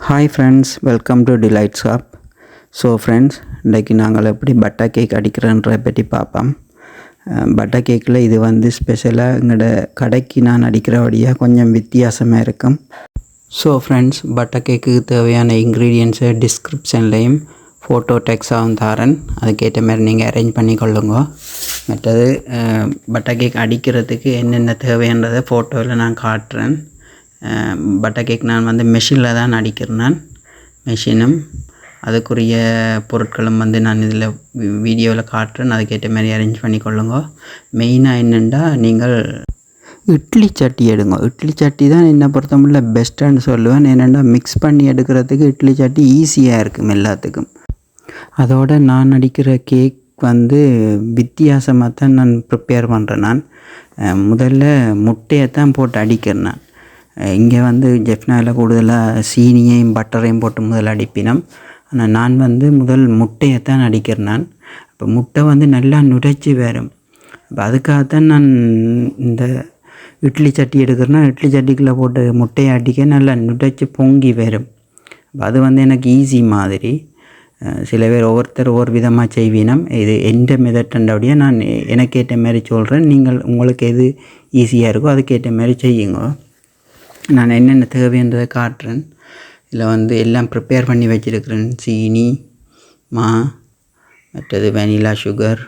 Hi friends, welcome to delight shop. So friends, இன்றைக்கி நாங்கள் எப்படி பட்டர் கேக் அடிக்கிறோன்றதை பற்றி பார்ப்போம். பட்டர் கேக்கில் இது வந்து ஸ்பெஷலாக எங்களோட கடைக்கு நான் அடிக்கிறபடியாக கொஞ்சம் வித்தியாசமாக இருக்கும். ஸோ ஃப்ரெண்ட்ஸ், பட்டர் கேக்குக்கு தேவையான இன்க்ரீடியன்ஸை டிஸ்கிரிப்ஷன்லேயும் ஃபோட்டோ டெக்ஸாகவும் தாரேன். அதுக்கேற்ற மாதிரி நீங்கள் அரேஞ்ச் பண்ணிக்கொள்ளுங்க. மற்றது பட்டர் கேக் அடிக்கிறதுக்கு என்னென்ன தேவைன்றதை ஃபோட்டோவில் நான் காட்டுறேன். பட்டர் கேக் நான் வந்து மெஷினில் தான் அடிக்கிறேன். மெஷினும் அதுக்குரிய பொருட்களும் வந்து நான் இதில் வீடியோவில் காட்டுறேன். அதுக்கேற்ற மாதிரி அரேஞ்ச் பண்ணிக்கொள்ளுங்க. மெயினாக என்னென்னா, நீங்கள் இட்லி சட்டி எடுங்க. இட்லி சட்டி தான் என்னை பொறுத்தவரை பெஸ்ட்டுன்னு சொல்லுவேன். என்னென்னா, மிக்ஸ் பண்ணி எடுக்கிறதுக்கு இட்லி சட்டி ஈஸியாக இருக்கும் எல்லாத்துக்கும். அதோடு நான் அடிக்கிற கேக் வந்து வித்தியாசமாக தான் நான் ப்ரிப்பேர் பண்ணுறேன். நான் முதல்ல முட்டையை தான் போட்டு அடிக்கிறேன். இங்கே வந்து ஜெஃப்னாவில் கூடுதலாக சீனியையும் பட்டரையும் போட்டு முதல் அடிப்பினோம். ஆனால் நான் வந்து முதல் முட்டையை தான் அடிக்கிறேன். நான் இப்போ முட்டை வந்து நல்லா நுரைச்சி வரும். இப்போ அதுக்காகத்தான் நான் இந்த இட்லி சட்டி எடுக்கிறேன்னா, இட்லி சட்டிக்குள்ளே போட்டு முட்டையை அடிக்க நல்லா நுரைச்சி பொங்கி வரும். அது வந்து எனக்கு ஈஸி மாதிரி. சில பேர் ஒவ்வொருத்தர் ஒவ்வொரு விதமாக செய்வினம். இது எந்த மெதட்டண்டபடியே நான் எனக்கேற்ற மாதிரி சொல்கிறேன். நீங்கள் உங்களுக்கு எது ஈஸியாக இருக்கோ அதுக்கேற்ற மாதிரி செய்யுங்க. நான் என்னென்ன தேவைன்றதை காட்டுறேன். இதில் வந்து எல்லாம் ப்ரிப்பேர் பண்ணி வச்சுருக்கிறேன். சீனி, மற்றது வெனிலா சுகர்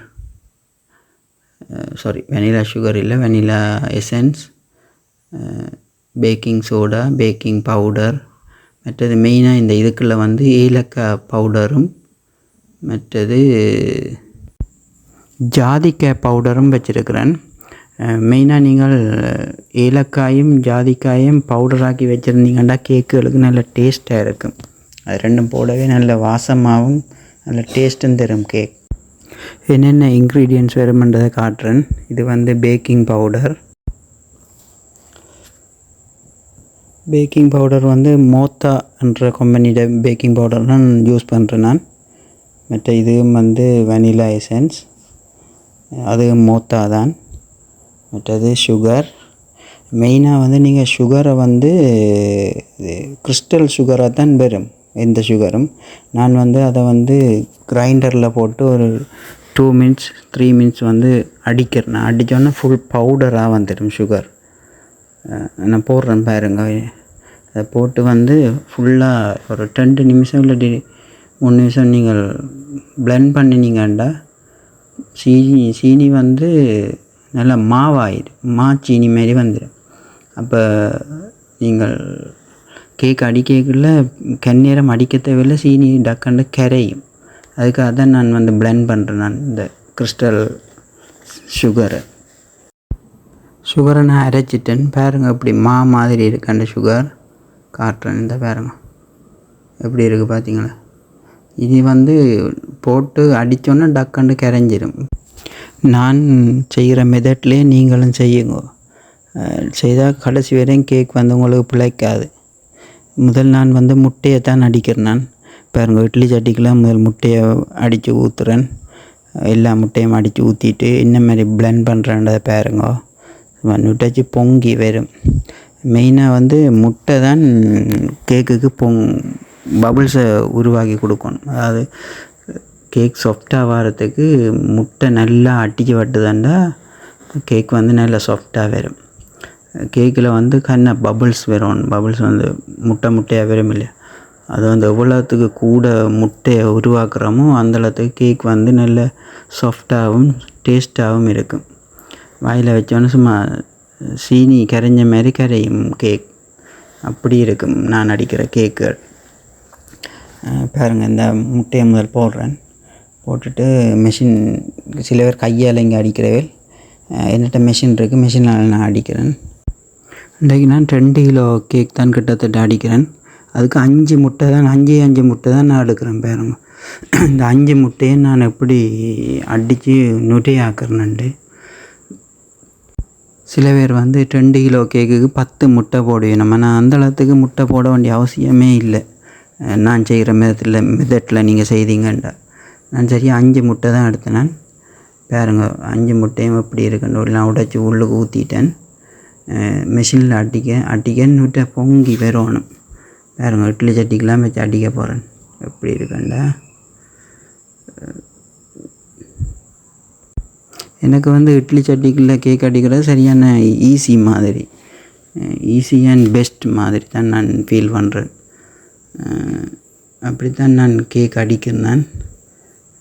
இல்லை, vanilla essence, baking soda, baking powder, மற்றது மெயினாக இந்த இதுக்குள்ளே வந்து ஏலக்காய் பவுடரும் மற்றது ஜாதிக்காய் பவுடரும் வச்சுருக்கிறேன். மெயினாக நீங்கள் ஏலக்காயும் ஜாதிக்காயும் பவுடராக்கி வச்சுருந்தீங்கன்னா கேக்குகளுக்கு நல்ல டேஸ்ட்டாக இருக்கும். அது ரெண்டும் போடவே நல்ல வாசமாகவும் நல்ல டேஸ்ட்டும் தரும் கேக். என்னென்ன இன்க்ரீடியன்ட்ஸ் வருமென்றதை காட்டுறேன். இது வந்து பேக்கிங் பவுடர் வந்து மோத்தா என்ற கம்பெனியோட பேக்கிங் பவுடர் தான் யூஸ் பண்ணுறேன் நான். மற்ற இதுவும் வந்து வெனிலா எசன்ஸ், அதுவும் மோத்தா தான். மற்றது சுகர். மெயினாக வந்து நீங்கள் சுகரை வந்து கிறிஸ்டல் சுகராக தான் வரும் எந்த சுகரும். நான் வந்து அதை வந்து கிரைண்டரில் போட்டு ஒரு 2 minutes 3 minutes வந்து அடிக்கிறேன். அடித்தோன்னே ஃபுல் பவுடராக வந்துடும் சுகர். நான் போடுறேன் பாருங்க. அதை போட்டு வந்து ஃபுல்லாக ஒரு 2 நிமிஷம் இல்லை 3 நிமிஷம் நீங்கள் பிளெண்ட் பண்ணினீங்கண்டா சீனி வந்து நல்லா மாவாயிடும். சீனி மாரி வந்துடும். அப்போ நீங்கள் கேக் அடிக்கக்குள்ள கண்ணீரம் அடிக்க தேவையில்லை, சீனி டக்கண்டு கரையும். அதுக்காக தான் நான் வந்து பிளெண்ட் பண்ணுறேன். நான் இந்த கிறிஸ்டல் சுகரை நான் அரைச்சிட்டேன். பாருங்கள் எப்படி மாதிரி இருக்கு அந்த சுகர். காட்டுறேன். இந்த பாருங்க எப்படி இருக்குது பார்த்தீங்களா. இது வந்து போட்டு அடித்தோன்னே டக்கண்டு கரைஞ்சிடும். நான் செய்கிற மெத்தட்லேயே நீங்களும் செய்யுங்க. செய்தால் கடைசி வரையும் கேக் வந்து உங்களுக்கு பிழைக்காது. முதல் நான் வந்து முட்டையை தான் அடிக்கிறேன். நான் பாருங்கள், இட்லி சட்டிக்கெலாம் முதல் முட்டையை அடித்து ஊற்றுறேன். எல்லா முட்டையும் அடித்து ஊற்றிட்டு என்ன மாதிரி பிளெண்ட் பண்ணுறேன்றதை பாருங்க. நுட்டைச்சி பொங்கி வரும். மெயினாக வந்து முட்டை தான் கேக்குக்கு பபுள்ஸை உருவாக்கி கொடுக்கணும். அதாவது கேக் சாஃப்டாக வரத்துக்கு முட்டை நல்லா அடித்து வட்டுதாண்டா கேக் வந்து நல்லா சாஃப்டாக வரும். கேக்கில் வந்து பபுள்ஸ் வரும். பபுள்ஸ் வந்து முட்டையாக வரும் இல்லையா. அது வந்து எவ்வளோத்துக்கு கூட முட்டையை உருவாக்குறோமோ அந்தளவுக்கு கேக் வந்து நல்ல சாஃப்டாகவும் டேஸ்ட்டாகவும் இருக்கும். வாயில் வச்சோன்னு சும்மா சீனி கரைஞ்ச மாதிரி கரையும் கேக். அப்படி இருக்கும் நான் அடிக்கிற கேக்குகள். பாருங்கள், இந்த முட்டையை முதல் போடுறேன். போட்டுட்டு மெஷின், சில பேர் கையால் இங்கே அடிக்கிறவே, என்னட்ட மெஷின் இருக்குது, மெஷினால் நான் அடிக்கிறேன். இன்றைக்கு நான் 2 கிலோ கேக் தான் கிட்டத்தட்ட அடிக்கிறேன். அதுக்கு 5 முட்டை தான் நான் எடுக்கிறேன். பாருங்க, இந்த 5 முட்டையை நான் எப்படி அடித்து நுரையாக்குறேன்ட்டு. சில பேர் வந்து 2 கிலோ கேக்குக்கு 10 முட்டை போடுவேன். நான் அந்தளவுக்கு முட்டை போட வேண்டிய அவசியமே இல்லை. நான் செய்கிற மெத்தட்டில் நீங்கள் செய்தீங்கண்டா. நான் சரியாக 5 முட்டை தான் எடுத்தேன். நான் பாருங்க, 5 முட்டையும் எப்படி இருக்குன்னு நான் உடைச்சி உள்ளுக்கு ஊற்றிட்டேன். மெஷினில் அடிக்க நுட்டை பொங்கி வரணும். வேறுங்க இட்லி சட்டிக்கெலாம் வச்சு அடிக்க போகிறேன். எப்படி இருக்குண்டா எனக்கு வந்து இட்லி சட்டிக்குள்ளே கேக் அடிக்கிறது சரியான ஈஸி மாதிரி, ஈஸி அண்ட் பெஸ்ட் மாதிரி தான் நான் ஃபீல் பண்ணுறேன். அப்படித்தான் நான் கேக் அடிக்கிறேன்.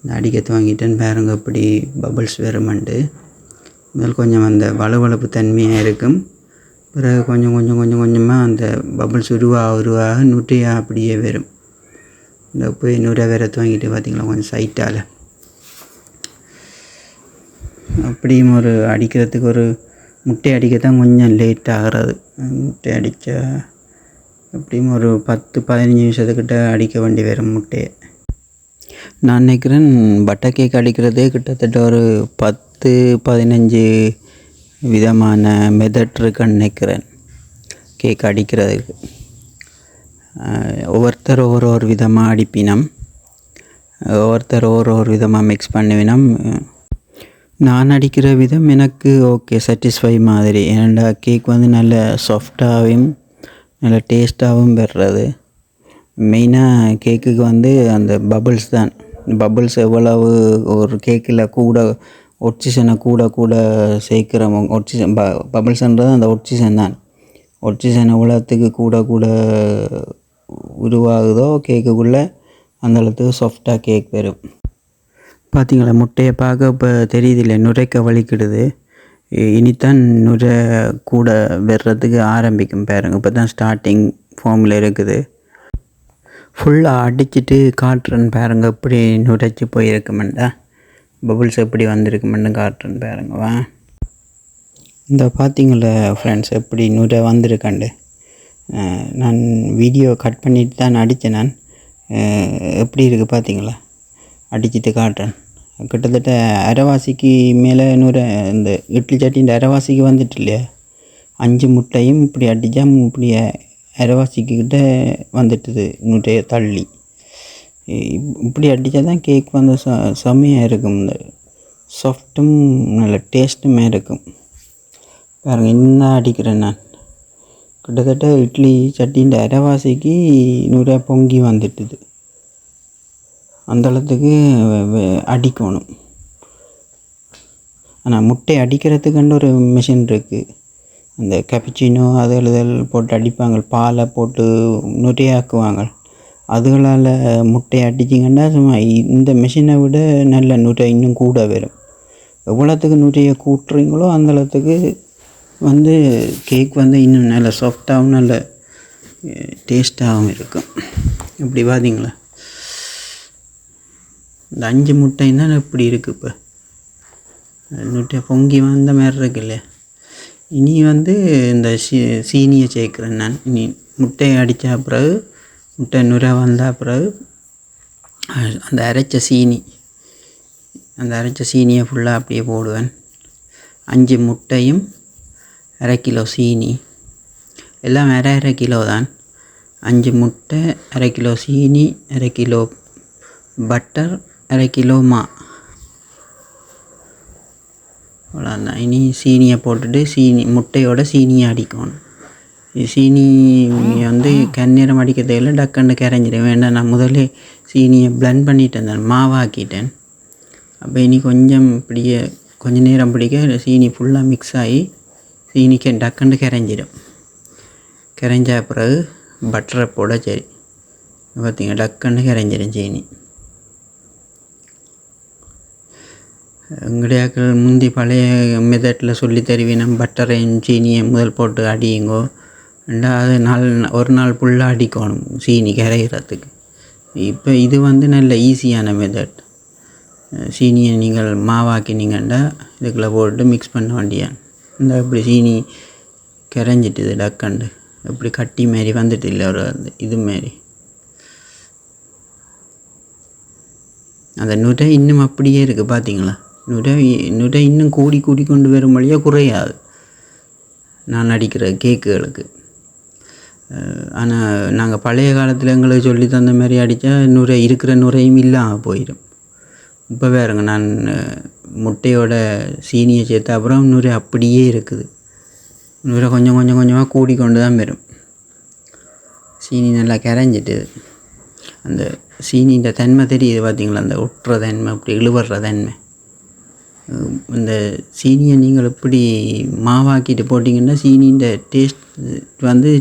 அடிக்க துவங்கிட்டேன். பாருங்க இப்படி பபிள்ஸ் வருமெண்டு. முதல் கொஞ்சம் அந்த வளவளப்பு தன்மையாக இருக்கும். பிறகு கொஞ்சம் கொஞ்சம் கொஞ்சம் கொஞ்சமாக அந்த பபிள்ஸ் உருவாக நுட்டையாக அப்படியே வரும். இந்த போய் நுரை வேற துவங்கிட்டு பார்த்திங்களா கொஞ்சம் சைட்டால். அப்படியும் ஒரு அடிக்கிறதுக்கு ஒரு முட்டை அடிக்கத்தான் கொஞ்சம் லேட் ஆகிறது. முட்டை அடித்தா எப்படியும் ஒரு 10-15 நிமிஷத்துக்கிட்ட அடிக்க வேண்டி வரும் முட்டையை. நான் நினைக்கிறேன் பட்டர் கேக் அடிக்கிறதே கிட்டத்தட்ட ஒரு 10-15 விதமான மெத்தட் இருக்குன்னு நினைக்கிறேன் கேக் அடிக்கிறதுக்கு. ஒவ்வொருத்தர் ஒரு விதமாக அடிப்பினம், ஒவ்வொருத்தர் ஒரு விதமாக மிக்ஸ் பண்ணுவினம். நான் அடிக்கிற விதம் எனக்கு ஓகே சாட்டிஸ்ஃபை மாதிரி. ஏன்னா கேக் வந்து நல்ல சாஃப்டாகவும் நல்ல டேஸ்ட்டாகவும் பெறுறது. மெயினாக கேக்குக்கு வந்து அந்த பபிள்ஸ் தான். பபிள்ஸ் எவ்வளவு ஒரு கேக்கில் கூட ஒட்சிசனை கூட சேர்க்குறோமோ, ஒட்சிசன் பபிள்ஸ்ன்றது அந்த ஒட்சிசன் தான். ஒட்சிசன் எவ்வளோத்துக்கு கூட உருவாகுதோ கேக்குக்குள்ளே அந்தளவுக்கு சாஃப்டாக கேக் வரும். பார்த்திங்களா முட்டையை பார்க்க இப்போ தெரியுதில்லை, நுரைக்க வலிக்கிடுது. இனித்தான் நுரை கூட வர்றதுக்கு ஆரம்பிக்கும் பாருங்க. இப்போ தான் ஸ்டார்டிங் ஃபார்மில் இருக்குது. ஃபுல்லாக அடிச்சுட்டு காட்டுறேன்னு பாருங்க எப்படி நுரைச்சி போயிருக்குமெண்டா, பபுள்ஸ் எப்படி வந்திருக்குமென்னு காட்டுறேன்னு பாருங்க. வா இந்த பார்த்திங்களா ஃப்ரெண்ட்ஸ் எப்படி நுரை வந்திருக்காண்டு. நான் வீடியோ கட் பண்ணிட்டு தான் அடித்தேன். நான் எப்படி இருக்குது பார்த்திங்களா, அடிச்சுட்டு காட்டுறேன். கிட்டத்தட்ட அரைவாசிக்கு மேலே இந்த இட்லி சட்டின்ற அரைவாசிக்கு வந்துட்டு இல்லையா. 5 முட்டையும் இப்படி அடித்தா இப்படி அரைவாசிக்கிட்ட வந்துட்டுது நுட்டையை தள்ளி. இப்படி அடித்தா தான் கேக் வந்து செம்மையாக இருக்கும். இந்த சாஃப்ட்டும் நல்ல டேஸ்ட்டுமே இருக்கும். பாருங்கள் இன்னும் அடிக்கிறேன் நான். கிட்டத்தட்ட இட்லி சட்டின்ற அரைவாசிக்கு நுரை பொங்கி வந்துட்டுது. அந்தளவுக்கு அடிக்கணும். ஆனால் முட்டை அடிக்கிறதுக்குன்னு ஒரு மிஷின் இருக்குது. அந்த கேப்புச்சினோ அதெல்லாம் போட்டு அடிப்பாங்க, பாலை போட்டு நுரையாக்குவாங்க. அதுகளால் முட்டையை அடிச்சிங்கன்னா சும்மா இந்த மிஷினை விட நல்ல நுரை இன்னும் கூட வரும். எவ்வளோத்துக்கு நுரையை கூட்டுறீங்களோ அந்தளவுக்கு வந்து கேக் வந்து இன்னும் நல்ல சாஃப்டாகவும் நல்ல டேஸ்ட்டாகவும் இருக்கும். இப்படி பார்த்தீங்களா இந்த 5 முட்டைன்னா இப்படி இருக்குது. இப்போ நுட்டை பொங்கி வந்த மாதிரி இருக்கு இல்லையா. இனி வந்து இந்த சீனியை சேர்க்குறேன் நான். இனி முட்டையை அடித்த பிறகு முட்டை நுரை வந்த பிறகு அந்த அரைச்ச சீனியை ஃபுல்லாக அப்படியே போடுவேன். 5 முட்டையும் 1/2 கிலோ சீனி, எல்லாம் அரை கிலோ தான். 5 முட்டை, 1/2 கிலோ சீனி, 1/2 கிலோ பட்டர், 1/2 கிலோ மா, அவ்வளோதான். இனி சீனியை போட்டுட்டு முட்டையோட சீனியை அடிக்கணும். சீனி வந்து கண்ணீரம் அடிக்க தேவையில்லை, டக்குன்னு கரைஞ்சிடும். வேண்டாம், நான் முதலே சீனியை பிளெண்ட் பண்ணிட்டேன், தான் மாவாக்கிட்டேன். அப்போ இனி இப்படியே கொஞ்சம் நேரம் பிடிக்க சீனி ஃபுல்லாக மிக்ஸ் ஆகி சீனிக்கு டக்குன்னு கரைஞ்சிடும். கரைஞ்ச பிறகு பட்டரை போட சரி. பார்த்திங்க டக்குன்னு கரைஞ்சிடும் சீனி. எங்கடையாக்கள் முந்தி பழைய மெத்தட்டில் சொல்லி தருவினம், பட்டரையும் சீனியை முதல் போட்டு அடியுங்கோ. ரெண்டாவது ஒரு நாள் ஃபுல்லாக அடிக்கணும் சீனி கரைகிறதுக்கு. இப்போ இது வந்து நல்ல ஈஸியான மெத்தட். சீனியை நீங்கள் மாவாக்கினீங்கன்னா இதுக்குள்ளே போட்டு மிக்ஸ் பண்ண வேண்டியான். இந்த இப்படி சீனி கரைஞ்சிட்டுது டக்கண்டு. இப்படி கட்டி மாரி வந்துட்டு இல்லை, ஒரு இதுமாரி. அந்த நுரை இன்னும் அப்படியே இருக்குது பார்த்திங்களா. நுரை இன்னும் கூடி கொண்டு வரும் வழியாக குறையாது நான் அடிக்கிற கேக்குகளுக்கு. ஆனால் நாங்கள் பழைய காலத்தில் எங்களுக்கு சொல்லி தந்த மாதிரி அடித்தா இருக்கிற நுரையும் இல்லாமல் போயிடும். இப்போ வேறுங்க நான் முட்டையோட சீனியை சேர்த்த அப்புறம் நுரை அப்படியே இருக்குது. நுரை கொஞ்சம் கொஞ்சமாக கூடி கொண்டு தான் வரும். சீனி நல்லா கரைஞ்சிட்டு அந்த சீனின்ற தன்மை தெரியுது பார்த்திங்களா, அந்த ஒட்டுற தன்மை, அப்படி இழுவடுற தன்மை. இந்த சீனியை நீங்கள் எப்படி மாவாக்கிட்டு போட்டிங்கன்னா சீனின்ற டேஸ்ட் வந்து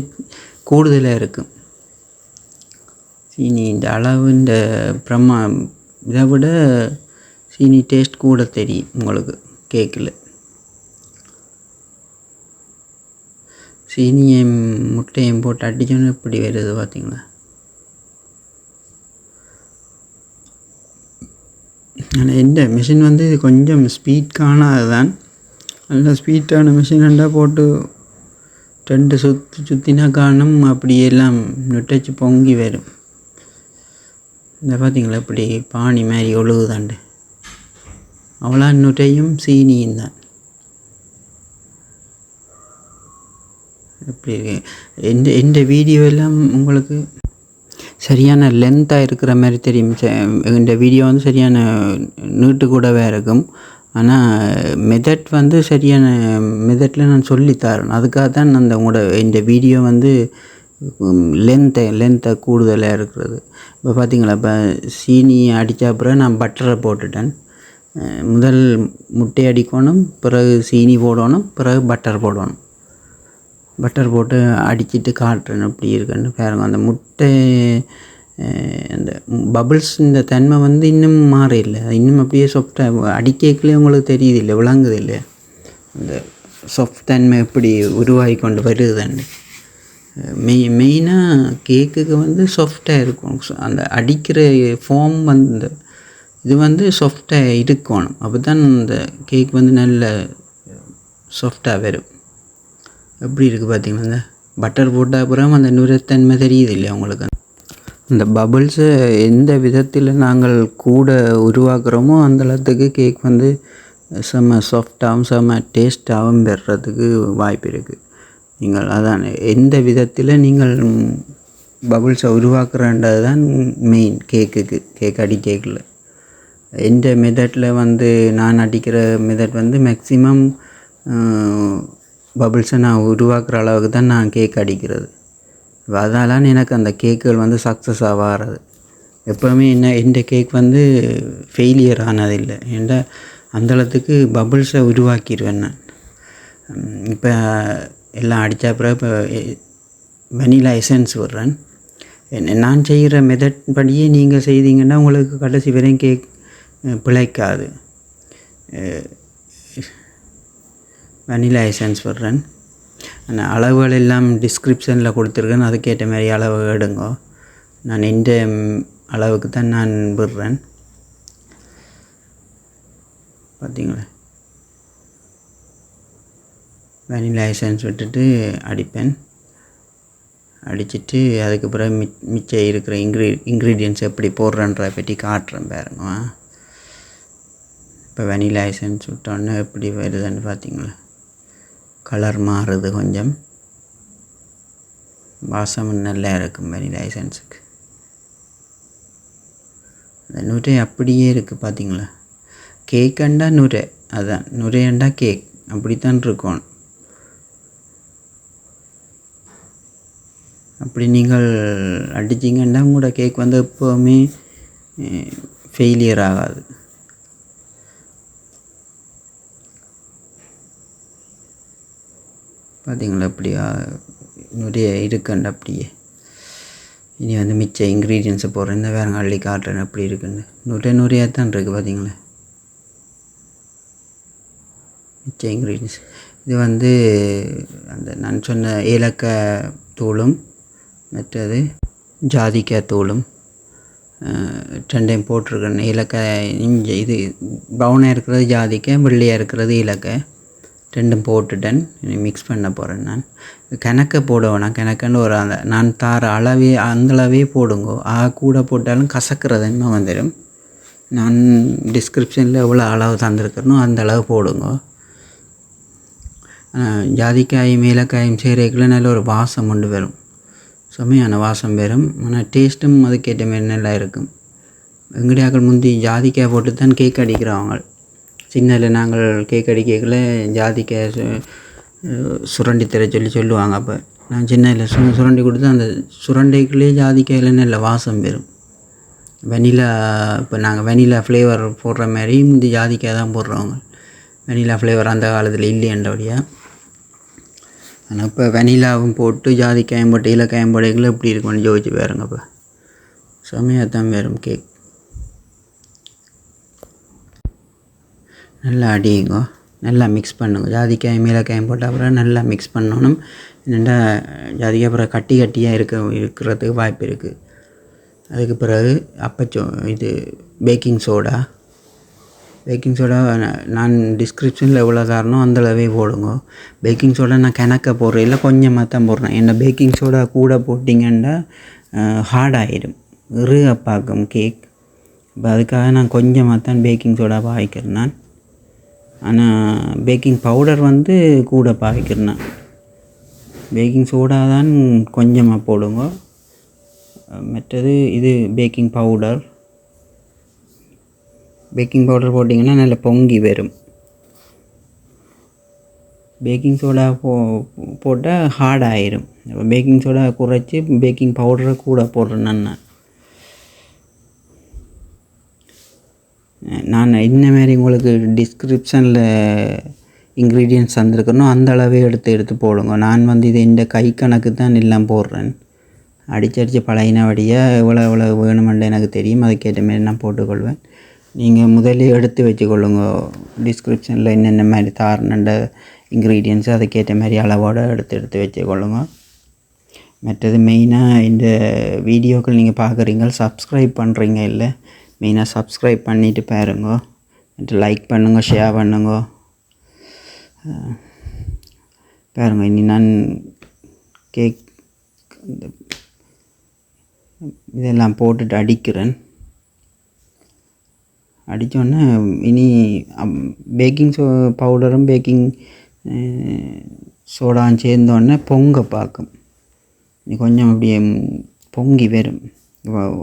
கூடுதலாக இருக்கும். சீனி இந்த அளவுன்ற இதை விட சீனி டேஸ்ட் கூட தெரியும் உங்களுக்கு கேக்கில். சீனியும் முட்டையும் போட்டு அடித்தோன்னு எப்படி வருது பார்த்திங்களா. ஆனால் இந்த மிஷின் வந்து கொஞ்சம் ஸ்பீட் காணாது தான். நல்ல ஸ்பீட்டான மிஷின்ண்டா போட்டு 2 சுற்றினா காணும், அப்படியெல்லாம் நுட்டைச்சி பொங்கி வரும். இந்த பார்த்திங்களா இப்படி பானி மாதிரி ஒழுகுதாண்டு, அவ்வளோ நுட்டையும் சீனியும் தான். எப்படி இருக்கு இந்த வீடியோ எல்லாம் உங்களுக்கு சரியான லென்த்தாக இருக்கிற மாதிரி தெரியும். இந்த வீடியோ வந்து சரியான நீட்டு கூடவே இருக்கும். ஆனால் மெத்தட் வந்து சரியான மெத்தடில் நான் சொல்லித்தரேன். அதுக்காக தான் அந்த உங்களோட இந்த வீடியோ வந்து லென்த்தை கூடுதலாக இருக்கிறது. இப்போ பார்த்திங்களா, இப்போ சீனி அடித்த பிறகு நான் பட்டரை போட்டுட்டேன். முதல் முட்டை அடிக்கணும், பிறகு சீனி போடணும், பிறகு பட்டர் போடணும். பட்டர் போட்டு அடிச்சுட்டு காட்டுறேன் எப்படி இருக்குன்னு பாருங்க. அந்த முட்டை அந்த பபிள்ஸ் இந்த தன்மை வந்து இன்னும் மாறில்லை, இன்னும் அப்படியே சாஃப்டாக அடிக்கலே உங்களுக்கு தெரியுது இல்லை, விளங்குது இல்லை, அந்த சாஃப்ட் தன்மை எப்படி உருவாகி கொண்டு வருதுன்னு. மெயினாக கேக்குக்கு வந்து சாஃப்டாக இருக்கும். அந்த அடிக்கிற ஃபார்ம் வந்து இது வந்து சாஃப்டாக இருக்கணும், அப்போ தான் அந்த கேக் வந்து நல்ல சாஃப்டாக வரும். எப்படி இருக்குது பார்த்திங்கன்னா, இந்த பட்டர் போட்ட அப்புறம் அந்த நுரத்தன்மை தெரியுது இல்லையா உங்களுக்கு. இந்த பபுள்ஸை எந்த விதத்தில் நாங்கள் கூட உருவாக்குறோமோ அந்தளவுக்கு கேக் வந்து செம்ம சாஃப்டாகவும் செம்ம டேஸ்ட்டாகவும் பெறுறதுக்கு வாய்ப்பு இருக்குது. நீங்கள் அதான் எந்த விதத்தில் நீங்கள் பபுள்ஸை உருவாக்குறன்றது தான் மெயின் கேக் அடிக்கேக்கில். எந்த மெத்தடில் வந்து நான் அடிக்கிற மெத்தட் வந்து மேக்ஸிமம் பபுள்ஸை நான் உருவாக்குற அளவுக்கு தான் நான் கேக் அடிக்கிறது. அதனால எனக்கு அந்த கேக்குகள் வந்து சக்ஸஸாக வர்றது. எப்போவுமே இந்த கேக் வந்து ஃபெயிலியர் ஆனதில்லை. ஏன்டா அந்தளவுக்கு பபுள்ஸை உருவாக்கிடுவேன் நான். இப்போ எல்லாம் அடித்த பிறகு இப்போ வெனிலா எசன்ஸ் விடுறேன். நான் செய்கிற மெத்தட் படியே நீங்கள் செய்தீங்கன்னா உங்களுக்கு கடைசி வரையும் கேக் பிழைக்காது. வெனிலா எசன்ஸ் விடுறேன். அந்த அளவுகள் எல்லாம் டிஸ்கிரிப்ஷனில் கொடுத்துருக்கேன், அதுக்கேற்ற மாதிரி அளவு எடுங்க. நான் இந்த அளவுக்கு தான் நான் விடுறேன். பார்த்தீங்களா, வெனிலா எசன்ஸ் விட்டுட்டு அடிப்பேன். அடிச்சுட்டு அதுக்கு பிறகு மிச்சம் இருக்கிற இன்க்ரீடியன்ட்ஸ் எப்படி போடுறேன்ற பற்றி காட்டுறேன் பாருங்க. இப்போ வெனிலா எசன்ஸ் விட்டோன்னே எப்படி வருதுன்னு பார்த்தீங்களா, கலர் மாறுது, கொஞ்சம் வாசம் நல்லா இருக்கும் வெனிலா எசன்ஸுக்கு. அந்த நுரை அப்படியே இருக்குது பார்த்தீங்களா. கேக்கண்டா நுரை, அதான் நுரையண்டா கேக், அப்படித்தான் இருக்கும். அப்படி நீங்கள் அடிச்சிங்கன்னா உங்களோட கேக் வந்து எப்போவுமே ஃபெயிலியர் ஆகாது. பார்த்திங்களா அப்படியா நிறைய இருக்குண்டு அப்படியே. இனி வந்து மிச்ச இன்க்ரீடியன்ஸை போடுறேன். இந்த வேறு அள்ளி காட்டுறேன் எப்படி இருக்குன்னு. நிறையா தான் இருக்குது பார்த்திங்களா மிச்ச இன்க்ரீடியன்ஸ். இது வந்து அந்த நான் சொன்ன ஏலக்காய் தூளும் மற்றது ஜாதிக்காய் தூளும் ரெண்டையும் போட்டிருக்கேன். ஏலக்காய் இஞ்சி, இது ப்ரௌனாக இருக்கிறது ஜாதிக்காய், வெள்ளையாக இருக்கிறது ஏலக்காய், ரெண்டும் போட்டுட்டேன். மிக்ஸ் பண்ண போகிறேன். நான் கணக்கை போடுவேன். கணக்குன்னு ஒரு அந்த நான் தார அளவே அந்தளவே போடுங்கோ. கூட போட்டாலும் கசக்கிறதுன்னு வந்துடும். நான் டிஸ்கிரிப்ஷனில் எவ்வளோ அளவு தந்துருக்கிறனோ அந்த அளவு போடுங்கோ. ஜாதிக்காயும் ஏலக்காயும் சேரைக்குள்ள நல்ல ஒரு வாசம் கொண்டு வரும், செம்மையான வாசம் வரும். ஆனால் டேஸ்ட்டும் அதுக்கேற்ற மாரி நல்லா இருக்கும். எங்கடியாக்கள் முந்தி ஜாதிக்காய் போட்டு தான் கேக் அடிக்கிறவங்க. சின்னதில் நாங்கள் கேக் அடிக்கல ஜாதிக்காய் சுரண்டி தர சொல்லுவாங்க. அப்போ நான் சின்ன சுரண்டி கொடுத்து அந்த சுரண்டைக்குள்ளேயே ஜாதிக்காயில் நல்ல வாசம் வரும். வெனிலா இப்போ நாங்கள் வெனிலா ஃப்ளேவர் போடுற மாதிரி இந்த ஜாதிக்காய் தான் போடுறவங்க. வெனிலா ஃப்ளேவர் அந்த காலத்தில் இல்லையன்றபடியாக. ஆனால் இப்போ வெனிலாவும் போட்டு ஜாதிக்காயும் போட்டு இலக்காயம் போடைகளில் எப்படி இருக்கும்னு ஜோதிச்சு பாருங்க. இப்போ செம்மையாக தான் வரும் கேக். நல்லா அடியுங்க, நல்லா மிக்ஸ் பண்ணுங்க. ஜாதிக்காயும் இலக்காயம் போட்ட அப்புறம் நல்லா மிக்ஸ் பண்ணணும். என்னென்னா ஜாதிக்காய் அப்புறம் கட்டியாக இருக்கிறதுக்கு வாய்ப்பு இருக்குது. அதுக்கு பிறகு இது பேக்கிங் சோடா நான் டிஸ்கிரிப்ஷனில் எவ்வளோ காரணம் அந்தளவே போடுங்க. பேக்கிங் சோடா நான் கணக்க போடுறேன், இல்லை கொஞ்சமாக தான் போடுறேன். ஏன்னா பேக்கிங் சோடா கூட போட்டிங்கன்னா ஹார்டாகிடும், பார்க்கும் கேக். இப்போ அதுக்காக நான் கொஞ்சமாக தான் பேக்கிங் சோடா பாவிக்கிறேன் நான். ஆனால் பேக்கிங் பவுடர் கூட பாவிக்கிறேன் நான். பேக்கிங் சோடா தான் கொஞ்சமாக போடுங்க. மற்றது இது பேக்கிங் பவுடர் போட்டிங்கன்னா நல்லா பொங்கி வரும். பேக்கிங் சோடா போட்டால் ஹார்ட் ஆயிரும். பேக்கிங் சோடா குறைச்சி பேக்கிங் பவுடரை கூட போடுறேன் நான் இந்த மாதிரி உங்களுக்கு டிஸ்கிரிப்ஷனில் இன்க்ரீடியன்ட்ஸ் தந்துருக்கணும், அந்த அளவே எடுத்து போடுங்க. நான் இது இந்த கை கணக்கு தான் எல்லாம் போடுறேன். அடித்து பழையினபடியாக எவ்வளோ வேணுமென்று எனக்கு தெரியும், அதுக்கேற்ற மாரி நான் போட்டுக்கொள்வேன். நீங்கள் முதலே எடுத்து வச்சுக்கொள்ளுங்க. டிஸ்கிரிப்ஷனில் என்னென்ன மாதிரி தாரணண்ட இன்க்ரீடியன்ட்ஸு அதுக்கேற்ற மாதிரி அளவோடு எடுத்து வச்சுக்கொள்ளுங்க. மற்றது மெயினாக இந்த வீடியோக்கள் நீங்கள் பார்க்குறீங்க, சப்ஸ்கிரைப் பண்ணுறீங்க இல்லை, மெயினாக சப்ஸ்கிரைப் பண்ணிவிட்டு பாருங்க. லைக் பண்ணுங்க, ஷேர் பண்ணுங்க. பாருங்க, இனி நான் கேக் இதெல்லாம் போட்டுட்டு அடிக்கிறேன். அடித்தோடனே இனி பேக்கிங் பவுடரும் பேக்கிங் சோடாவும் சேர்ந்தோடனே பொங்க பார்க்கும். கொஞ்சம் அப்படியே பொங்கி வரும்.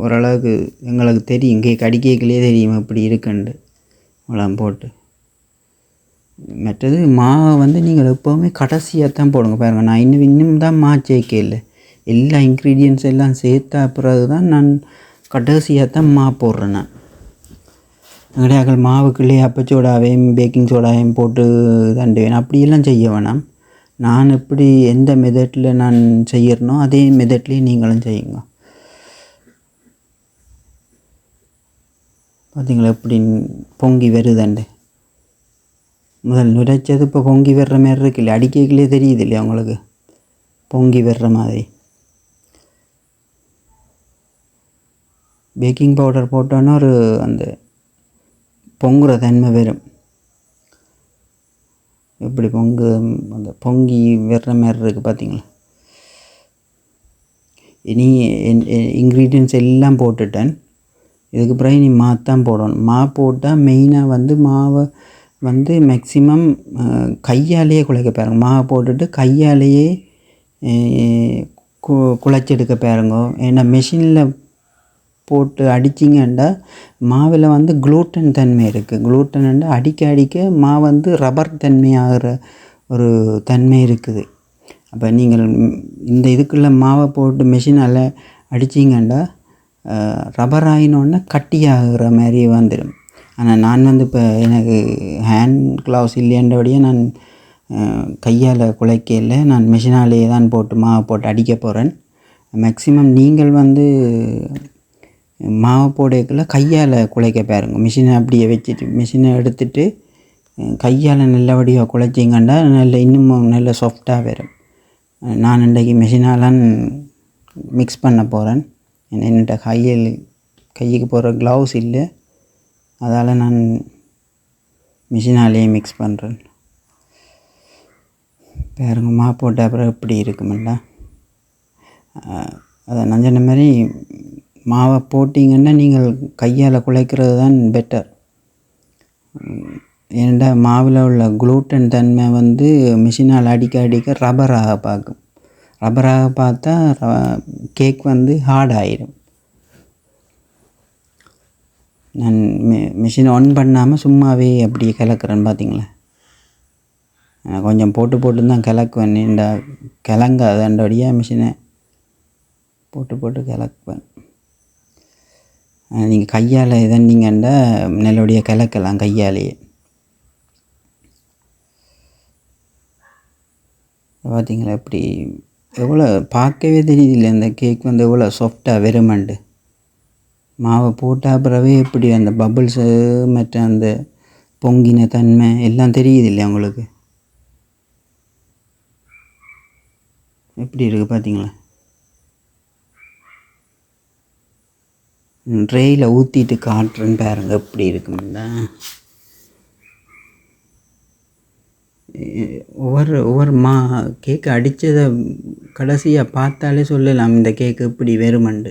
ஓரளவுக்கு எங்களுக்கு தெரியும், கேக் அடிக்கலையே தெரியும் இப்படி இருக்குண்டு இவ்வளோ போட்டு. மற்றது மாவை நீங்கள் எப்போவுமே கடைசியாக தான் போடுங்க. பாருங்கள், நான் இன்னும் தான் சேர்க்க இல்லை. எல்லா இன்க்ரீடியன்ட்ஸ் எல்லாம் சேர்த்தா பிறகு தான் நான் கடைசியாக தான் போடுறேன். நான் கிடையாது மாவுக்குள்ளேயே அப்பச்சோடாவையும் பேக்கிங் சோடாவையும் போட்டு தண்டுவேன், அப்படியெல்லாம் செய்ய வேணாம். நான் எப்படி எந்த மெத்தடில் நான் செய்யறனோ அதே மெத்தட்லேயே நீங்களும் செய்யுங்க. பார்த்தீங்களா எப்படி பொங்கி வருதுண்டு. முதல் நுரைச்சது இப்போ பொங்கி வர்ற மாதிரி இருக்குல்ல, அடிக்கலையே தெரியுது இல்லையா உங்களுக்கு, பொங்கி வர்ற மாதிரி. பேக்கிங் பவுடர் போட்டோன்னா ஒரு அந்த பொங்குற தன்மை வரும். எப்படி அந்த பொங்கி வர்ற மாதிரி இருக்குது பார்த்தீங்களா. இனி இன்க்ரீடியன்ட்ஸ் எல்லாம் போட்டுட்டேன். இதுக்கு பிறகு இனி மாத்தான் போடணும். போட்டால் மெயினாக மாவை மேக்ஸிமம் கையாலேயே குழைக்க பாருங்க. மாவை போட்டுட்டு கையாலேயே குழைச்செடுக்க பாருங்க. ஏன்னா மெஷினில் போட்டு அடிச்சிங்கன்னா மாவில் குளூட்டன் தன்மை இருக்குது. குளூட்டன்ண்டா அடிக்க மாவு ரப்பர் தன்மையாகிற ஒரு தன்மை இருக்குது. அப்போ நீங்கள் இந்த இதுக்குள்ளே மாவை போட்டு மெஷினால் அடிச்சிங்கன்னா ரப்பர் ஆகினோடனே கட்டியாகிற மாதிரி வந்துடும். ஆனால் நான் இப்போ எனக்கு ஹேண்ட் க்ளவுஸ் இல்லைன்றபடியே நான் கையால் குழைக்கல, நான் மெஷினாலேயே தான் மாவை போட்டு அடிக்க போகிறேன். மேக்ஸிமம் நீங்கள் மாவை போடக்குள்ள கையால் குழைக்க பாருங்க. மிஷினை அப்படியே வச்சுட்டு மிஷினை எடுத்துகிட்டு கையால் நல்லபடியாக குழைச்சிங்கன்னா இன்னும் நல்ல சாஃப்டாக வரும். நான் இன்றைக்கி மிஷினாலாம் மிக்ஸ் பண்ண போகிறேன். என்னென்ன கைக்கு போகிற க்ளவுஸ் இல்லை, அதால் நான் மிஷினாலேயே மிக்ஸ் பண்ணுறேன். பாருங்க மாவு போட்ட அப்புறம் எப்படி இருக்குமில்ல. அதை நான் சொன்ன மாதிரி மாவை போட்டிங்கன்னா நீங்கள் கையால் குழைக்கிறது தான் பெட்டர். ஏன்னா மாவில் உள்ள குளூட்டன் தன்மை மிஷினால் அடிக்க ரப்பராக பார்க்கும். ரப்பராக பார்த்தா கேக் ஹார்ட் ஆகிடும். நான் மிஷினை ஆன் பண்ணாமல் சும்மாவே அப்படியே கலக்கிறேன்னு பார்த்தீங்களா. கொஞ்சம் போட்டு போட்டு தான் கிளக்குவேன். இந்த கிளங்காதண்டபடியாக மிஷினை போட்டு போட்டு கிளக்குவேன். நீங்கள் கையால் இதன்னீங்கன்னா நல்லபடியாக கிளக்கலாம் கையாலேயே. பார்த்தீங்களா எப்படி எவ்வளோ பார்க்கவே தெரியுதில்லை இந்த கேக் வந்து எவ்வளோ சாஃப்டாக வெறுமண்டு. மாவை போட்ட பிறவே எப்படி அந்த பபுள்ஸு மற்ற அந்த பொங்கின தன்மை எல்லாம் தெரியுது இல்லையா உங்களுக்கு? எப்படி இருக்குது பார்த்தீங்களா? ட்ரெயில் ஊற்றிட்டு காட்டுறேன்னு பாருங்க எப்படி இருக்குங்களா. ஒவ்வொரு கேக்கு அடித்ததை கடைசியாக பார்த்தாலே சொல்லலாம் இந்த கேக்கு எப்படி வெறுமண்டு.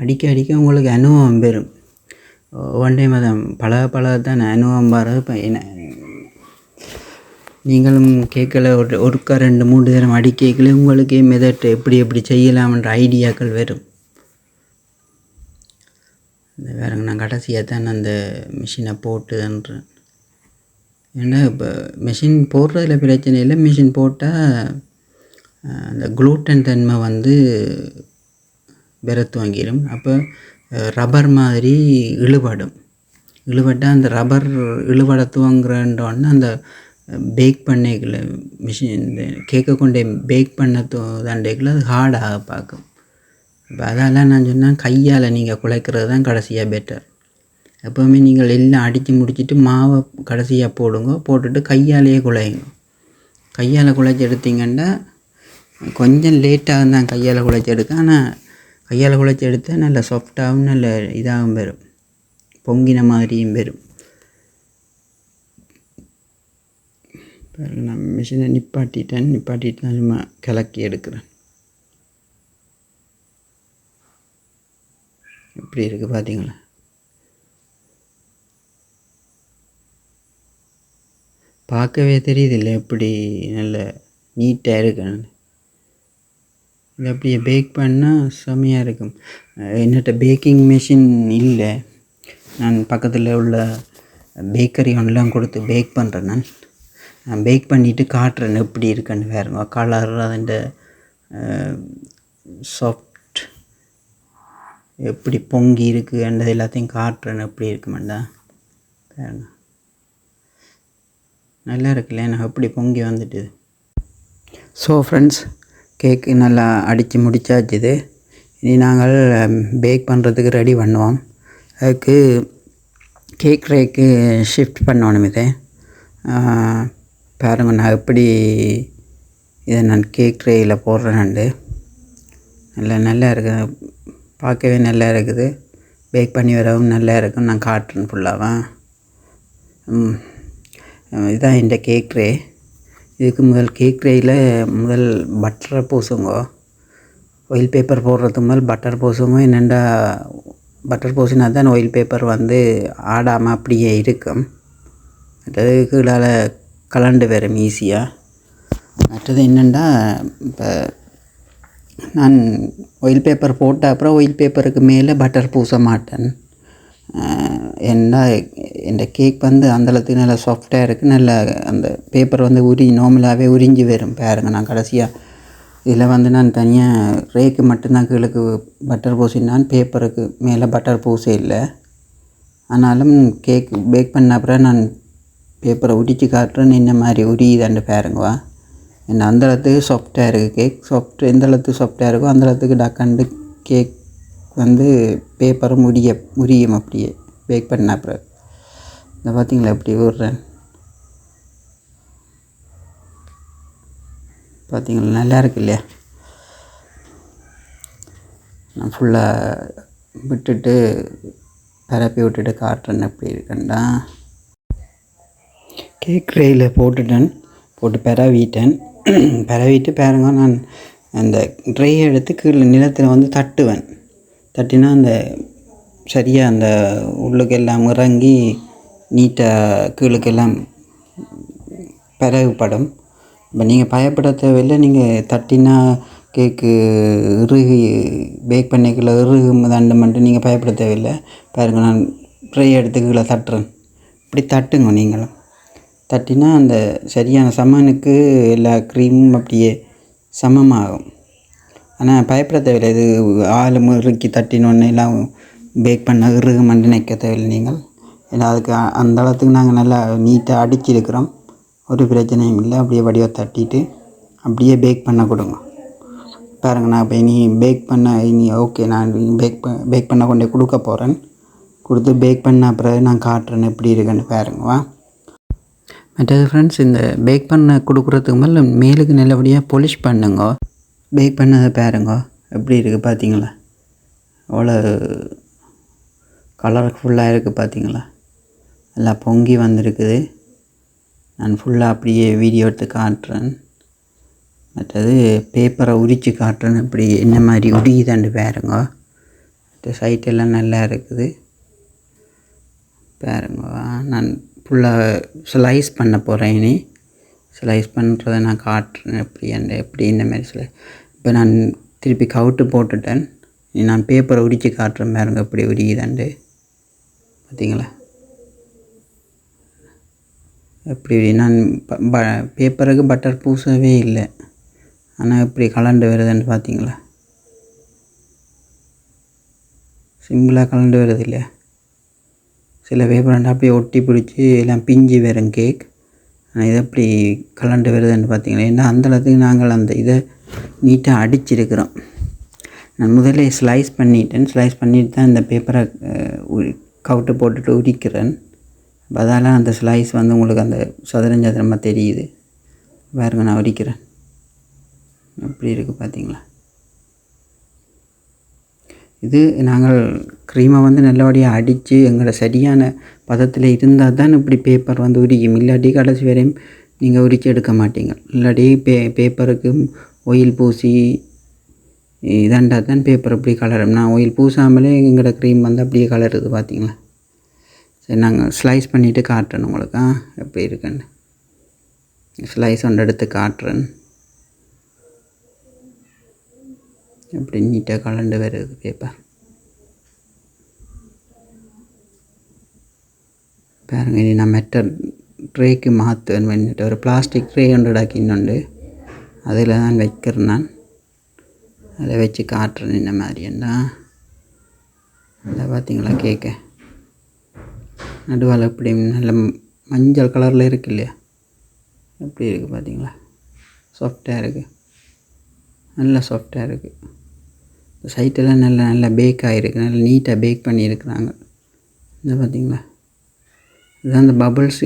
அடிக்க அடிக்க உங்களுக்கு அனுபவம் பெறும். ஒன் டைம் அதை பழகத்தான் அனுபவம் வர. இப்போ என்ன நீங்களும் கேட்கல ஒருக்கா 2-3 நேரம் அடிக்கல உங்களுக்கே மெதட்டு எப்படி செய்யலாம்ன்ற ஐடியாக்கள் வரும். இந்த வேறுங்க நான் கடைசியாக தான் அந்த மிஷினை போட்டுன்றேன். ஏன்னா இப்போ மிஷின் போடுறதுல பிரச்சனை இல்லை. மிஷின் போட்டால் அந்த குளூட்டன் தன்மை வந்து விரத்து வாங்கிடும். அப்போ ரப்பர் மாதிரி இழுபட்டால் அந்த ரப்பர் இழுபடத்துவங்கிறோன்னு அந்த பேக் பண்ணிக்கல மிஷின் இந்த கேக்கை கொண்டே பேக் பண்ண தாண்டேக்கில் அது ஹார்டாக பார்க்கும். இப்போ அதெல்லாம் நான் சொன்னால் கையால் நீங்கள் குழைக்கிறது தான் கடைசியாக பெட்டர். எப்போவுமே நீங்கள் எல்லாம் அடித்து முடிச்சுட்டு மாவை கடைசியாக போட்டுட்டு கையாலேயே குழையுங்க. கையால் குழைச்சி எடுத்திங்கன்னா கொஞ்சம் லேட்டாக தான் கையால் குழைச்சி எடுக்க. ஆனால் கையால் குழைச்சி எடுத்தால் நல்ல சாஃப்டாகவும் நல்ல இதாகவும் வரும், பொங்கின மாதிரியும் வரும். நான் மிஷினை நிப்பாட்டிட்டு நான் சும்மா கிளக்கி எடுக்கிறேன். எப்படி இருக்குது பார்த்தீங்களா? பார்க்கவே தெரியுதில்லை எப்படி நல்ல நீட்டாக இருக்குன்னு. இது அப்படியே பேக் பண்ணால் செம்மையாக இருக்கும். என்னட்ட பேக்கிங் மிஷின் இல்லை. நான் பக்கத்தில் உள்ள பேக்கரி ஒன்றெலாம் கொடுத்து பேக் பண்ணுறேன். நான் பேக் பண்ணிவிட்டு காட்டுறேன் எப்படி இருக்குன்னு. வேறுங்க கலர் அதுண்ட சாஃப்ட் எப்படி பொங்கி இருக்குன்றது எல்லாத்தையும் காட்டுறேன் எப்படி இருக்குமெண்டா. வேறுங்க நல்லா இருக்குல்ல, எனக்கு எப்படி பொங்கி வந்துட்டு. ஸோ ஃப்ரெண்ட்ஸ், கேக்கு நல்லா அடித்து முடிச்சாச்சுது. இனி நாங்கள் பேக் பண்ணுறதுக்கு ரெடி பண்ணுவோம். அதுக்கு கேக் ரேக்கு ஷிஃப்ட் பண்ணணும். இதை பாருங்க நான் எப்படி இதை நான் கேக் ட்ரேயில் போடுறேன்ண்டு. நல்லா இருக்குது, பார்க்கவே நல்லா இருக்குது. பேக் பண்ணி வரவும் நல்லா இருக்கும். நான் காட்டுறேன் ஃபுல்லாக. இதுதான் இந்த கேக் ட்ரே. இதுக்கு முதல் கேக் ட்ரேயில் முதல் பட்டரை பூசுங்க. ஆயில் பேப்பர் போடுறதுக்கு முதல் பட்டர் பூசுங்க. என்னென்னா பட்டர் பூசினா தான் ஆயில் பேப்பர் வந்து ஆடாமல் அப்படியே இருக்கும். மற்றது கீழால் கலண்டு வரும் ஈஸியாக. மற்றது என்னென்னா இப்போ நான் ஆயில் பேப்பர் போட்ட அப்புறம் ஆயில் பேப்பருக்கு மேலே பட்டர் பூச மாட்டேன். ஏன்னா இந்த கேக் வந்து அந்தளவுக்கு நல்லா சாஃப்டாக இருக்குது. நல்லா அந்த பேப்பர் வந்து நார்மலாகவே உறிஞ்சி வரும். பாருங்கள் நான் கடைசியாக இதில் வந்து நான் தனியாக ரேக்கு மட்டும்தான் கீழுக்கு பட்டர் பூசினான். பேப்பருக்கு மேலே பட்டர் பூசே இல்லை. ஆனாலும் கேக் பேக் பண்ண அப்புறம் நான் பேப்பரை உரித்து காட்டுறேன்னு என்ன மாதிரி உரியுதாண்டு பாருங்கவா. என்ன அந்தளவுக்கு சாஃப்டாக இருக்குது கேக். எந்தளவுக்கு சாஃப்டாக இருக்கோ அந்தளவுக்கு டக்காண்டு கேக் வந்து பேப்பரும் உரியும் அப்படியே பேக் பண்ண அப்புறம். இந்த பார்த்தீங்களா எப்படி விடுறேன் பார்த்தீங்களா, நல்லா இருக்கு இல்லையா? நான் ஃபுல்லாக விட்டுட்டு பரப்பி விட்டுட்டு காட்டுறேன் எப்படி இருக்குண்டா. கேக் ட்ரேயில் போட்டு பரவிட்டு பாருங்க. நான் அந்த ட்ரையை எடுத்து கீழே நிலத்தில் வந்து தட்டினா அந்த சரியாக அந்த உள்ளுக்கெல்லாம் இறங்கி நீட்டாக கீழுக்கெல்லாம் பரவுப்படும். இப்போ நீங்கள் பயப்பட தேவையில்லை. நீங்கள் தட்டினா கேக்கு பேக் பண்ணிக்கல தண்டமெண்ட்டு நீங்கள் பயப்பட தேவையில்லை. பாருங்கள் நான் ட்ரை எடுத்து கீழே தட்டுறேன். இப்படி தட்டுங்க நீங்களும். தட்டினா அந்த சரியான சமனுக்கு எல்லா க்ரீமும் அப்படியே சமமாகும். ஆனால் பயப்பட தேவையில்லை. இது ஆள் முறுக்கி தட்டினோடனே எல்லாம் பேக் பண்ண இறுகுமென்று நினைக்க தேவையில்லை நீங்கள். ஏன்னா அதுக்கு அந்த அளவுக்கு நாங்கள் நல்லா நீட்டாக அடிச்சிருக்கிறோம். ஒரு பிரச்சனையும் இல்லை. அப்படியே வடிவ தட்டிட்டு அப்படியே பேக் பண்ண கொடுங்க. பாருங்கள், நான் இப்போ இனி பேக் பண்ண ஓகே, நான் பேக் பண்ண கொண்டே கொடுக்க போகிறேன். கொடுத்து பேக் பண்ண பிறகு நான் காட்டுறேன் எப்படி இருக்குன்னு பாருங்கவா. மற்றது ஃப்ரெண்ட்ஸ், இந்த பேக் பண்ண கொடுக்குறதுக்கு மேலே மேலுக்கு நல்லபடியாக பொலிஷ் பண்ணுங்க. பேக் பண்ணதை பாருங்க எப்படி இருக்குது பார்த்தீங்களா? அவ்வளோ கலர்ஃபுல்லாக இருக்குது பார்த்தீங்களா? எல்லாம் பொங்கி வந்திருக்குது. நான் ஃபுல்லாக அப்படியே வீடியோ எடுத்து காட்டுறேன். மற்றது பேப்பரை உரித்து காட்டுறேன் இப்படி என்ன மாதிரி உரியுதாண்டு பாருங்க. மற்ற சைட்டெல்லாம் நல்லா இருக்குது பாருங்க. நான் ஃபுல்லாக ஸ்லைஸ் பண்ண போகிறேன். இனி ஸ்லைஸ் பண்ணுறதை நான் காட்டுறேன் எப்படி இந்த மாதிரி இப்போ நான் திருப்பி கவுட்டு போட்டுட்டேன். நான் பேப்பரை உரித்து காட்டுறேன் பாருங்க எப்படி உரியுதாண்டு பார்த்தீங்களா? எப்படி நான் பேப்பருக்கு பட்டர் பூசவே இல்லை. ஆனால் எப்படி கலண்டு வருதுன்னு பார்த்தீங்களா? சிம்பிளாக கலண்டு வருது இல்லையா? சில பேப்பர் அப்படியே ஒட்டி பிடிச்சி எல்லாம் பிஞ்சு வரும் கேக். ஆனால் இதை எப்படி கலண்டு வருதுன்னு பார்த்தீங்களா? ஏன்னா அந்தளவுக்கு நாங்கள் அந்த இதை நீட்டாக அடிச்சிருக்கிறோம். நான் முதல்ல ஸ்லைஸ் பண்ணிட்டு தான் இந்த பேப்பரை கவுட்டு போட்டுட்டு உரிக்கிறேன். அதால் அந்த ஸ்லைஸ் உங்களுக்கு அந்த சதுரமாக தெரியுது பாருங்க. நான் உரிக்கிறேன் எப்படி இருக்குது பார்த்தீங்களா? இது நாங்கள் க்ரீமை நல்லபடியாக அடித்து எங்களோட சரியான பதத்தில் இருந்தால் தான் இப்படி பேப்பர் உரிக்கும். இல்லாட்டி கடைசி வரையும் நீங்கள் உரித்து எடுக்க மாட்டீங்க. இல்லாட்டி பேப்பருக்கு ஆயில் பூசி இதாண்டா தான் பேப்பர் இப்படி கலரும். நான் ஆயில் பூசாமலே எங்களோட க்ரீம் அப்படியே கலருது பார்த்தீங்களா? சரி, நாங்கள் ஸ்லைஸ் பண்ணிவிட்டு காட்டுறேன் உங்களுக்கு எப்படி இருக்குன்னு. ஸ்லைஸ் எடுத்து காட்டுறேன் எப்படி நீட்டாக கலண்டு வருது பேப்பர் பாருங்க. இனி நான் மெட்டல் ட்ரேக்கு மாற்றுவேன் பண்ணிட்டு ஒரு பிளாஸ்டிக் ட்ரே இன்னொன்று அதில் தான் வைக்கிறேன். நான் அதை வச்சு காட்டுறேன் இந்த மாதிரி என்ன அதை பார்த்தீங்களா? கேட்க நடுவால் எப்படி நல்ல மஞ்சள் கலரில் இருக்கு இல்லையா? எப்படி இருக்குது பார்த்தீங்களா? சாஃப்டாக இருக்குது, நல்லா சாஃப்டாக இருக்குது. சைட்டெல்லாம் நல்லா பேக் ஆகிருக்கு, நல்லா நீட்டாக பேக் பண்ணியிருக்கிறாங்க. இந்த பார்த்தீங்களா? இதுதான் அந்த பபுள்ஸ்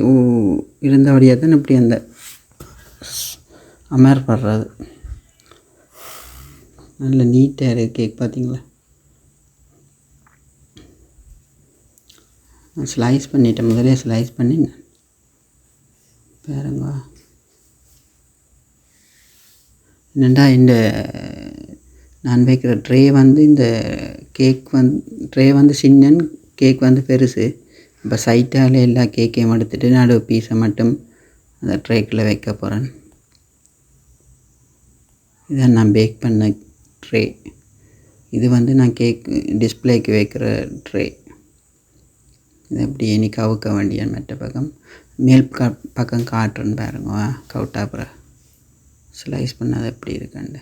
இருந்தபடியாக தான் இப்படி அந்த அமர்படுறது. நல்ல நீட்டாக இருக்குது கேக் பார்த்தீங்களா? ஸ்லைஸ் பண்ணிட்டேன், முதலே ஸ்லைஸ் பண்ணி பாருங்க. என்னென்னா இந்த நான் வைக்கிற ட்ரே இந்த கேக் ட்ரே சின்னன், கேக் பெருசு. இப்போ சைட்டால் எல்லா கேக்கையும் எடுத்துகிட்டு நடு பீஸை மட்டும் அந்த ட்ரேக்கில் வைக்க போகிறேன். இதான் நான் பேக் பண்ண ட்ரே. இது நான் கேக் டிஸ்பிளேக்கு வைக்கிற ட்ரே. இது எப்படி இனி கவுக்க வேண்டிய மற்ற பக்கம் மேல் பக்கம் காட்டுறேன்னு பாருங்க. கவுட்டாப்புறம் ஸ்லைஸ் பண்ணாது எப்படி இருக்குண்டு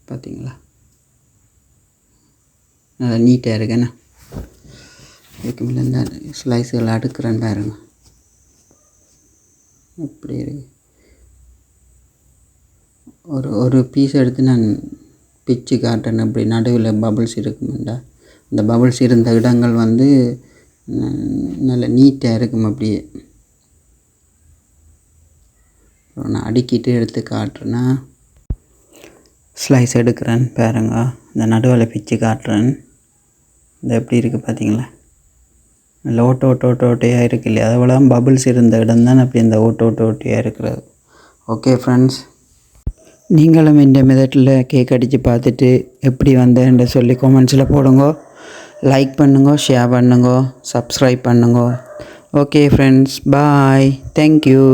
பார்த்தீங்களா? நல்லா நீட்டாக இருக்குண்ணா. இதுக்கு மேலே இந்த ஸ்லைஸுகளை அடுக்கிறேன்னு பாருங்க எப்படி இருக்கு. ஒரு பீஸ் எடுத்து நான் பிச்சு காட்டுறேன். அப்படி நடுவில் பபுள்ஸ் இருக்குமெண்டா, அந்த பபுள்ஸ் இருந்த இடங்கள் நல்ல நீட்டாக இருக்கும். அப்படியே நான் அடுக்கிட்டு எடுத்து காட்டுறேன்னா ஸ்லைஸ் எடுக்கிறேன் பாருங்க. இந்த நடுவில் பிச்சு காட்டுறேன். இந்த எப்படி இருக்குது பார்த்தீங்களா? நல்ல ஓட்டையாக இருக்கு இல்லையா? அதை விட பபுள்ஸ் இருந்த இடம் தான் அப்படி இந்த ஓட்டையாக இருக்கிறது. ஓகே ஃப்ரெண்ட்ஸ், நீங்களும் இந்த மெத்தடில் கேக் அடித்து பார்த்துட்டு எப்படி வந்தேன்னு சொல்லி கமெண்ட்ஸில் போடுங்க. லைக் பண்ணுங்க, ஷேர் பண்ணுங்க, சப்ஸ்கிரைப் பண்ணுங்க. ஓகே ஃப்ரெண்ட்ஸ், பாய், தேங்க்யூ.